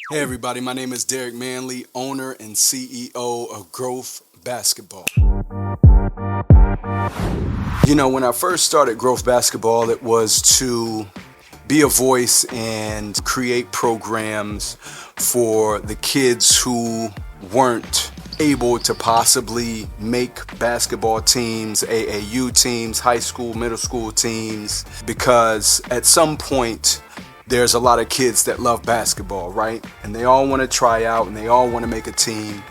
Hey everybody, my name is Derek Manley, owner and CEO of Growth Basketball. When I first started Growth Basketball, it was to be a voice and create programs for the kids who weren't able to possibly make basketball teams, AAU teams, high school, middle school teams, because at some point there's a lot of kids that love basketball, right? And they all want to try out and they all want to make a team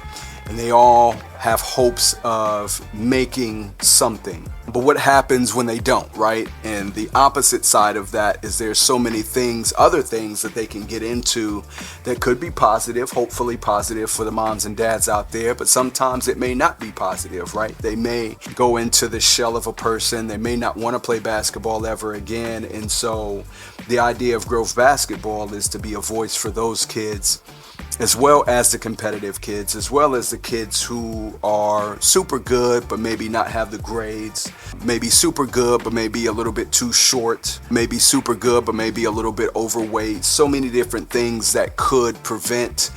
and they all have hopes of making something. But what happens when they don't, right? And the opposite side of that is there's so many things, other things that they can get into that could be positive, hopefully positive for the moms and dads out there, but sometimes it may not be positive, right? They may go into the shell of a person, they may not want to play basketball ever again, and so the idea of Growth Basketball is to be a voice for those kids, as well as the competitive kids, as well as the kids who are super good but maybe not have the grades, maybe super good but maybe a little bit too short, maybe super good but maybe a little bit overweight. So many different things that could prevent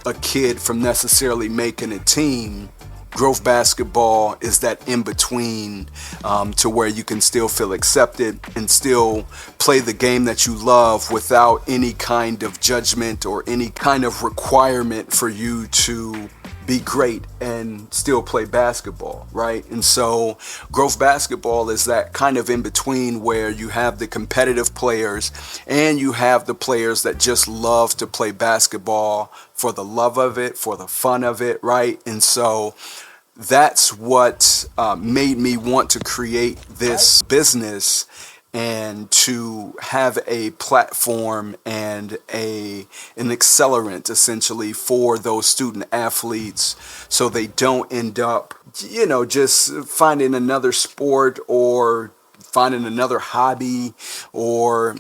a kid from necessarily making a team. Growth Basketball is that in between, to where you can still feel accepted and still play the game that you love without any kind of judgment or any kind of requirement for you to be great and still play basketball, right? And so Growth Basketball is that kind of in between where you have the competitive players and you have the players that just love to play basketball for the love of it, for the fun of it, right? And so that's what made me want to create this business and to have a platform and an accelerant essentially for those student athletes so they don't end up, just finding another sport or finding another hobby or,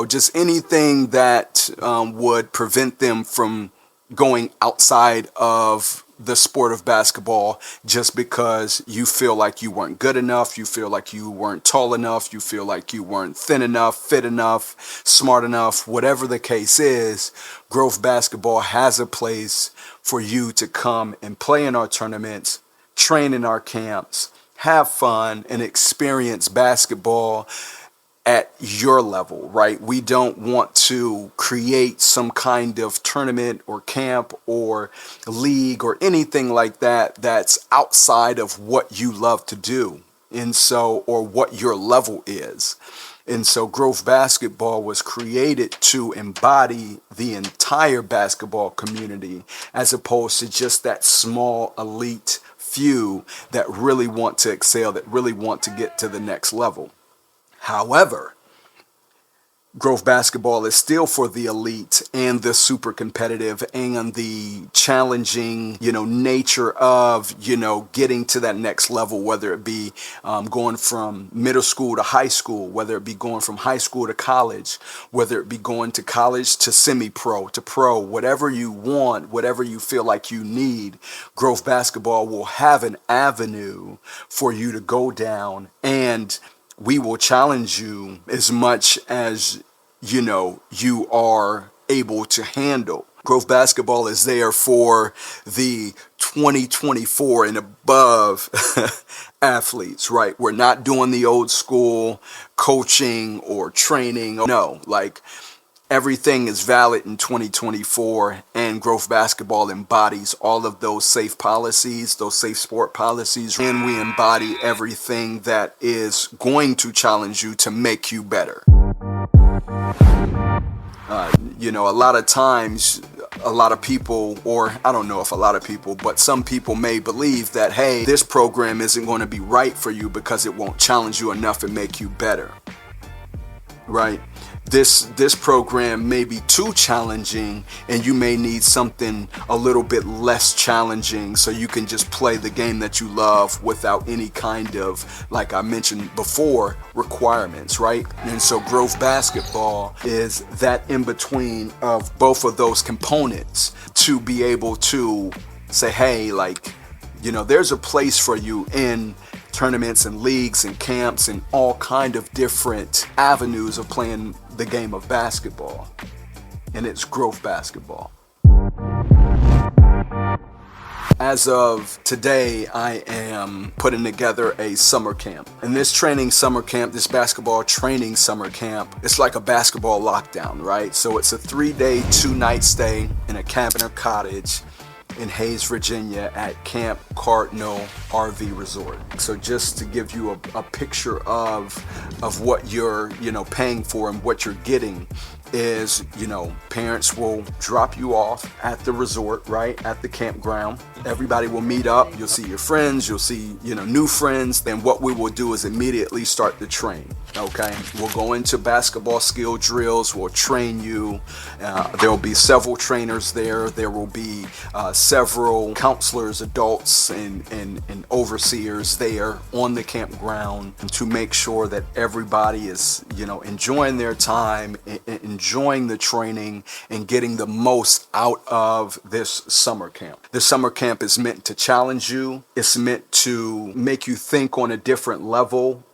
just anything that would prevent them from going outside of the sport of basketball just because you feel like you weren't good enough, you feel like you weren't tall enough, you feel like you weren't thin enough, fit enough, smart enough, whatever the case is. Growth Basketball has a place for you to come and play in our tournaments, train in our camps, have fun, and experience basketball at your level, right? We don't want to create some kind of tournament or camp or league or anything like that that's outside of what you love to do. And so, or what your level is. And so Growth Basketball was created to embody the entire basketball community as opposed to just that small elite few that really want to excel, that really want to get to the next level. However, Growth Basketball is still for the elite and the super competitive and the challenging, nature of, getting to that next level, whether it be going from middle school to high school, whether it be going from high school to college, whether it be going to college to semi-pro, to pro, whatever you want, whatever you feel like you need, Growth Basketball will have an avenue for you to go down, and we will challenge you as much as you are able to handle. Growth Basketball is there for the 2024 and above athletes, right? We're not doing the old school coaching or training. No, like everything is valid in 2024, and Growth Basketball embodies all of those safe policies, those safe sport policies, and we embody everything that is going to challenge you to make you better. A lot of times, a lot of people, or I don't know if a lot of people, but some people may believe that, hey, this program isn't going to be right for you because it won't challenge you enough and make you better, right? This program may be too challenging and you may need something a little bit less challenging so you can just play the game that you love without any kind of, like I mentioned before, requirements, right? And so Growth Basketball is that in between of both of those components to be able to say, hey, there's a place for you in tournaments and leagues and camps and all kind of different avenues of playing the game of basketball, and it's Growth Basketball. As of today, I am putting together a summer camp. And this training summer camp, this basketball training summer camp, it's like a basketball lockdown, right? So it's a 3-day, 2-night stay in a cabin or cottage in Hayes, Virginia at Camp Cardinal RV Resort. So just to give you a picture of what you're, paying for and what you're getting is, parents will drop you off at the resort, right, at the campground. Everybody will meet up. You'll see your friends. You'll see, new friends. Then what we will do is immediately start the train, okay? We'll go into basketball skill drills. We'll train you. There will be several trainers there. There will be several counselors, adults, and overseers there on the campground to make sure that everybody is, enjoying their time, enjoying the training, and getting the most out of this summer camp. The summer camp is meant to challenge you. It's meant to make you think on a different level.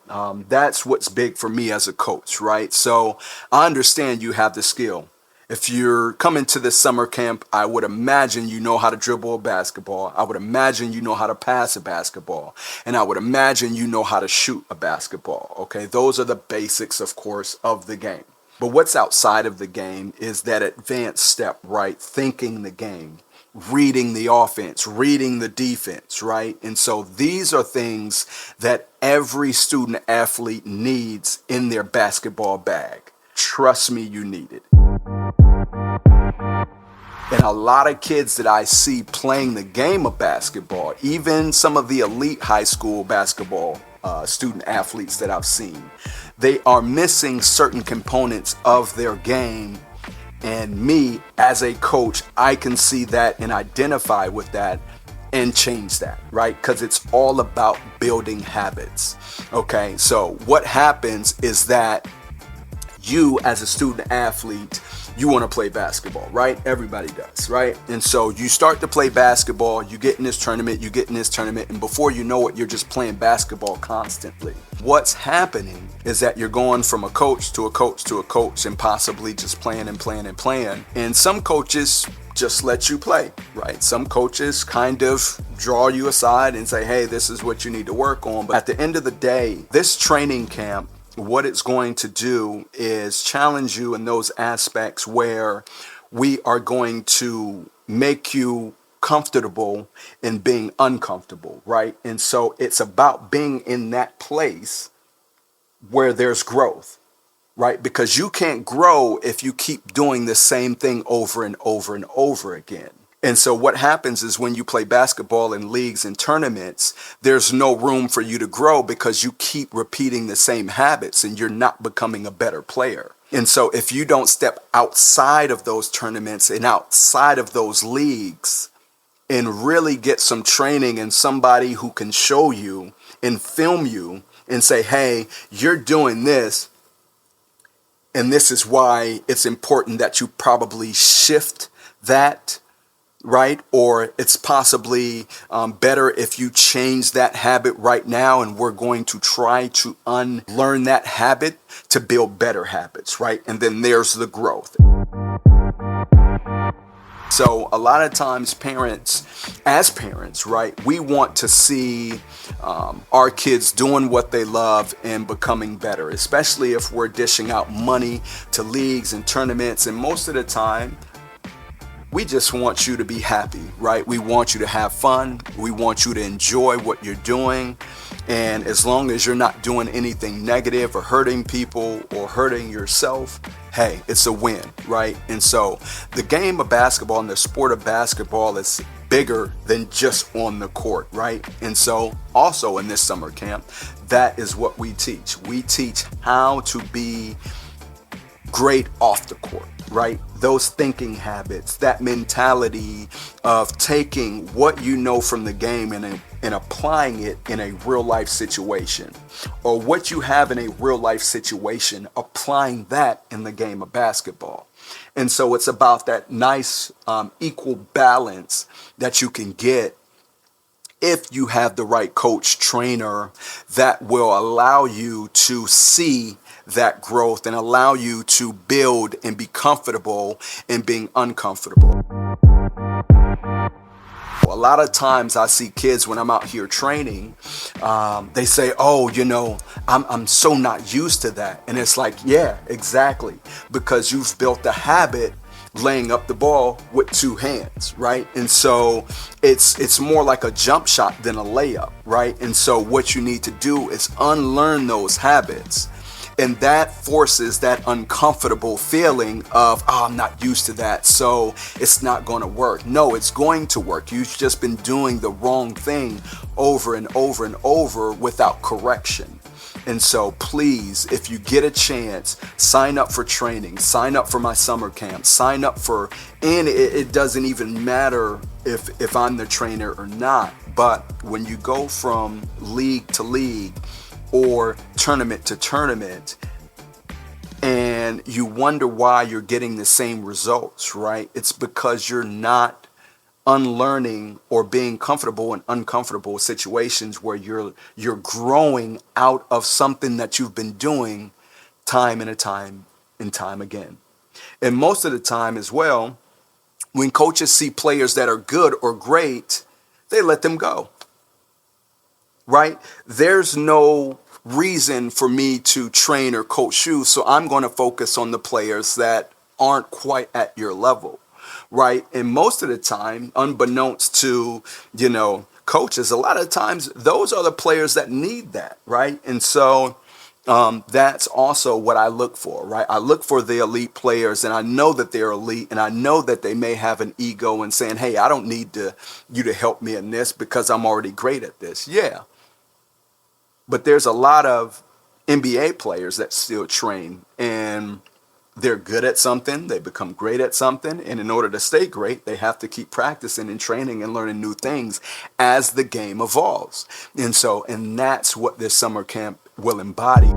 That's what's big for me as a coach, right? So I understand you have the skill. If you're coming to this summer camp, I would imagine you know how to dribble a basketball. I would imagine you know how to pass a basketball. And I would imagine you know how to shoot a basketball, okay? Those are the basics, of course, of the game. But what's outside of the game is that advanced step, right? Thinking the game, reading the offense, reading the defense, right? And so these are things that every student athlete needs in their basketball bag. Trust me, you need it. And a lot of kids that I see playing the game of basketball, even some of the elite high school basketball student athletes that I've seen, they are missing certain components of their game. And me, as a coach, I can see that and identify with that and change that, right? Because it's all about building habits. Okay, so what happens is that you, as a student athlete, you want to play basketball, right? Everybody does, right? And so you start to play basketball, you get in this tournament, and before you know it, you're just playing basketball constantly. What's happening is that you're going from a coach to a coach to a coach and possibly just playing and playing and playing. And some coaches just let you play, right? Some coaches kind of draw you aside and say, hey, this is what you need to work on. But at the end of the day, this training camp, what it's going to do is challenge you in those aspects where we are going to make you comfortable in being uncomfortable, right? And so it's about being in that place where there's growth, right? Because you can't grow if you keep doing the same thing over and over and over again. And so what happens is when you play basketball in leagues and tournaments, there's no room for you to grow because you keep repeating the same habits and you're not becoming a better player. And so if you don't step outside of those tournaments and outside of those leagues and really get some training and somebody who can show you and film you and say, hey, you're doing this, and this is why it's important that you probably shift that, right? Or it's possibly better if you change that habit right now, and we're going to try to unlearn that habit to build better habits, right? And then there's the growth. So a lot of times as parents, right, we want to see our kids doing what they love and becoming better, especially if we're dishing out money to leagues and tournaments. And most of the time, we just want you to be happy, right? We want you to have fun. We want you to enjoy what you're doing. And as long as you're not doing anything negative or hurting people or hurting yourself, hey, it's a win, right? And so the game of basketball and the sport of basketball is bigger than just on the court, right? And so also in this summer camp, that is what we teach. We teach how to be great off the court, right? Those thinking habits, that mentality of taking what you know from the game and applying it in a real life situation, or what you have in a real life situation, applying that in the game of basketball. And so it's about that nice equal balance that you can get if you have the right coach, trainer that will allow you to see that growth and allow you to build and be comfortable in being uncomfortable. A a lot of times I see kids when I'm out here training, they say, oh, I'm so not used to that. And it's like, yeah, exactly. Because you've built a habit laying up the ball with two hands, right? And so it's more like a jump shot than a layup, right? And so what you need to do is unlearn those habits. And that forces that uncomfortable feeling of, oh, I'm not used to that, so it's not going to work. No, it's going to work. You've just been doing the wrong thing over and over and over without correction. And so please, if you get a chance, sign up for training, sign up for my summer camp, sign up for, and it doesn't even matter if I'm the trainer or not, but when you go from league to league, or tournament to tournament, and you wonder why you're getting the same results, right? It's because you're not unlearning or being comfortable in uncomfortable situations where you're growing out of something that you've been doing time and time again. And most of the time as well, when coaches see players that are good or great, they let them go, right? There's no reason for me to train or coach you, so I'm going to focus on the players that aren't quite at your level, right? And most of the time, unbeknownst to coaches, a lot of times those are the players that need that, right? And so that's also what I look for, right? I look for the elite players, and I know that they're elite, and I know that they may have an ego and saying, hey, I don't need you to help me in this because I'm already great at this. Yeah. But there's a lot of NBA players that still train, and they're good at something, they become great at something, and in order to stay great, they have to keep practicing and training and learning new things as the game evolves. And that's what this summer camp will embody.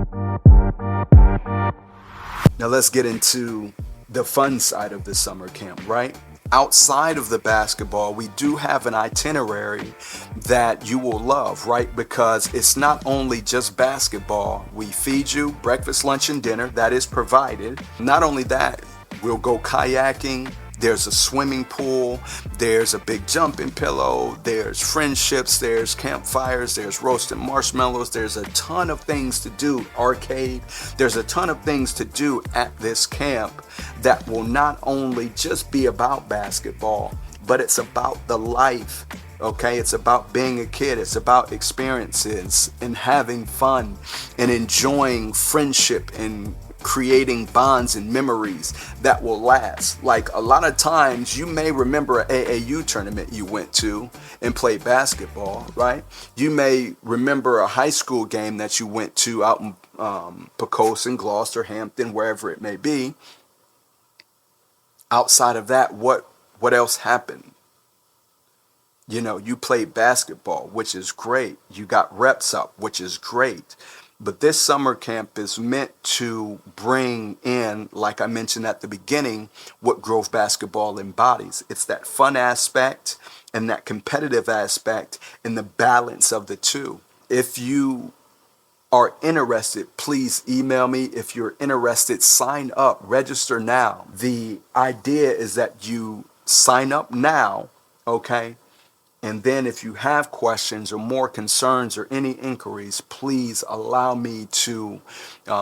Now let's get into the fun side of the summer camp, right? Outside of the basketball, we do have an itinerary that you will love, right? Because it's not only just basketball. We feed you breakfast, lunch, and dinner. That is provided. Not only that, we'll go kayaking. There's a swimming pool. There's a big jumping pillow. There's friendships. There's campfires. There's roasted marshmallows. There's a ton of things to do. Arcade. There's a ton of things to do at this camp that will not only just be about basketball, but it's about the life. Okay, it's about being a kid. It's about experiences and having fun and enjoying friendship and creating bonds and memories that will last. Like a lot of times you may remember an AAU tournament you went to and played basketball, right? You may remember a high school game that you went to out in Pocosin, Gloucester, Hampton, wherever it may be. Outside of that, what else happened? You played basketball, which is great. You got reps up, which is great. But this summer camp is meant to bring in, like I mentioned at the beginning, what Grove Basketball embodies. It's that fun aspect and that competitive aspect and the balance of the two. If you are interested, please email me. If you're interested, sign up, register now. The idea is that you sign up now, okay? And then if you have questions or more concerns or any inquiries, please allow me to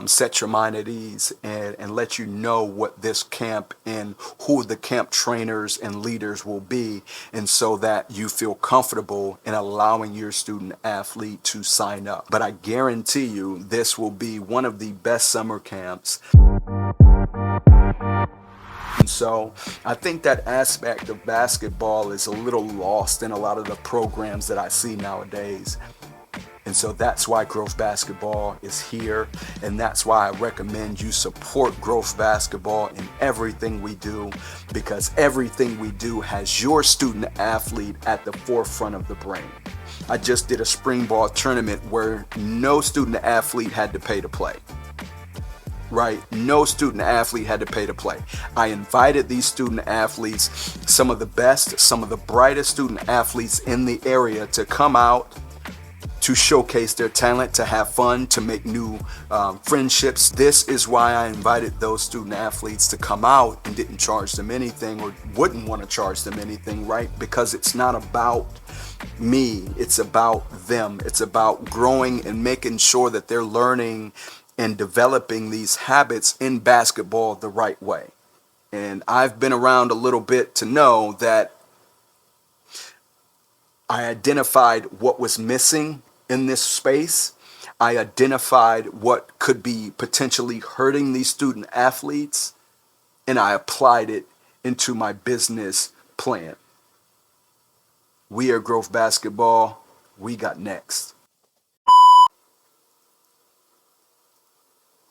set your mind at ease and let you know what this camp and who the camp trainers and leaders will be, and so that you feel comfortable in allowing your student athlete to sign up. But I guarantee you this will be one of the best summer camps. And so I think that aspect of basketball is a little lost in a lot of the programs that I see nowadays. And so that's why Grove Basketball is here, and that's why I recommend you support Grove Basketball in everything we do, because everything we do has your student athlete at the forefront of the brain. I just did a spring ball tournament where no student athlete had to pay to play. Right? No student athlete had to pay to play. I invited these student athletes, some of the best, some of the brightest student athletes in the area, to come out to showcase their talent, to have fun, to make new friendships. This is why I invited those student athletes to come out and didn't charge them anything, or wouldn't want to charge them anything, right? Because it's not about me, it's about them. It's about growing and making sure that they're learning and developing these habits in basketball the right way. And I've been around a little bit to know that I identified what was missing in this space. I identified what could be potentially hurting these student athletes, and I applied it into my business plan. We are Growth Basketball. We got next.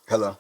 Hello.